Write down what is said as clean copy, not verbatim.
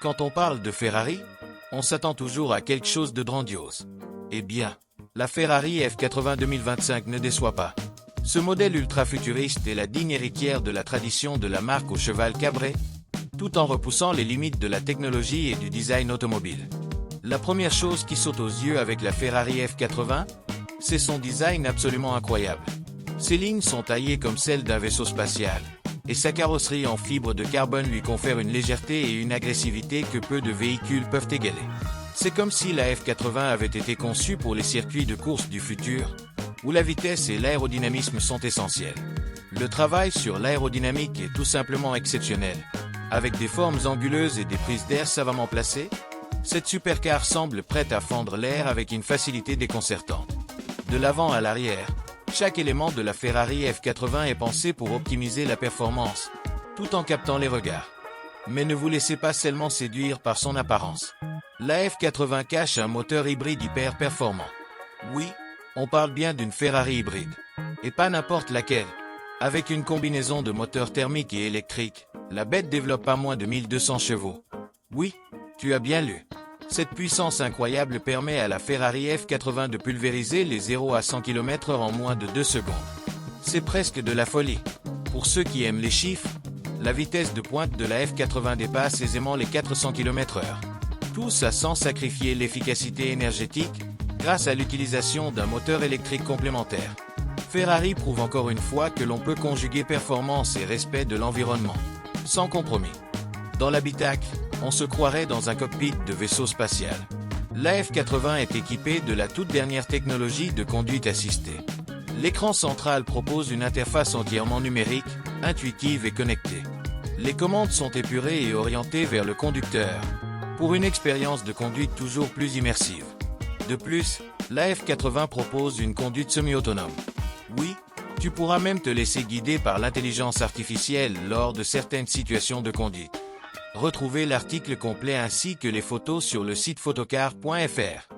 Quand on parle de Ferrari, on s'attend toujours à quelque chose de grandiose. Eh bien, la Ferrari F80 2025 ne déçoit pas. Ce modèle ultra-futuriste est la digne héritière de la tradition de la marque au cheval cabré, tout en repoussant les limites de la technologie et du design automobile. La première chose qui saute aux yeux avec la Ferrari F80, c'est son design absolument incroyable. Ses lignes sont taillées comme celles d'un vaisseau spatial, et sa carrosserie en fibre de carbone lui confère une légèreté et une agressivité que peu de véhicules peuvent égaler. C'est comme si la F80 avait été conçue pour les circuits de course du futur, où la vitesse et l'aérodynamisme sont essentiels. Le travail sur l'aérodynamique est tout simplement exceptionnel. Avec des formes anguleuses et des prises d'air savamment placées, cette supercar semble prête à fendre l'air avec une facilité déconcertante. De l'avant à l'arrière, chaque élément de la Ferrari F80 est pensé pour optimiser la performance, tout en captant les regards. Mais ne vous laissez pas seulement séduire par son apparence. La F80 cache un moteur hybride hyper performant. Oui, on parle bien d'une Ferrari hybride. Et pas n'importe laquelle. Avec une combinaison de moteurs thermiques et électriques, la bête développe pas moins de 1200 chevaux. Oui, tu as bien lu. Cette puissance incroyable permet à la Ferrari F80 de pulvériser les 0 à 100 km/h en moins de 2 secondes. C'est presque de la folie. Pour ceux qui aiment les chiffres, la vitesse de pointe de la F80 dépasse aisément les 400 km/h. Tout ça sans sacrifier l'efficacité énergétique, grâce à l'utilisation d'un moteur électrique complémentaire. Ferrari prouve encore une fois que l'on peut conjuguer performance et respect de l'environnement, sans compromis. Dans l'habitacle, on se croirait dans un cockpit de vaisseau spatial. La F80 est équipée de la toute dernière technologie de conduite assistée. L'écran central propose une interface entièrement numérique, intuitive et connectée. Les commandes sont épurées et orientées vers le conducteur, pour une expérience de conduite toujours plus immersive. De plus, la F80 propose une conduite semi-autonome. Oui, tu pourras même te laisser guider par l'intelligence artificielle lors de certaines situations de conduite. Retrouvez l'article complet ainsi que les photos sur le site photocar.fr.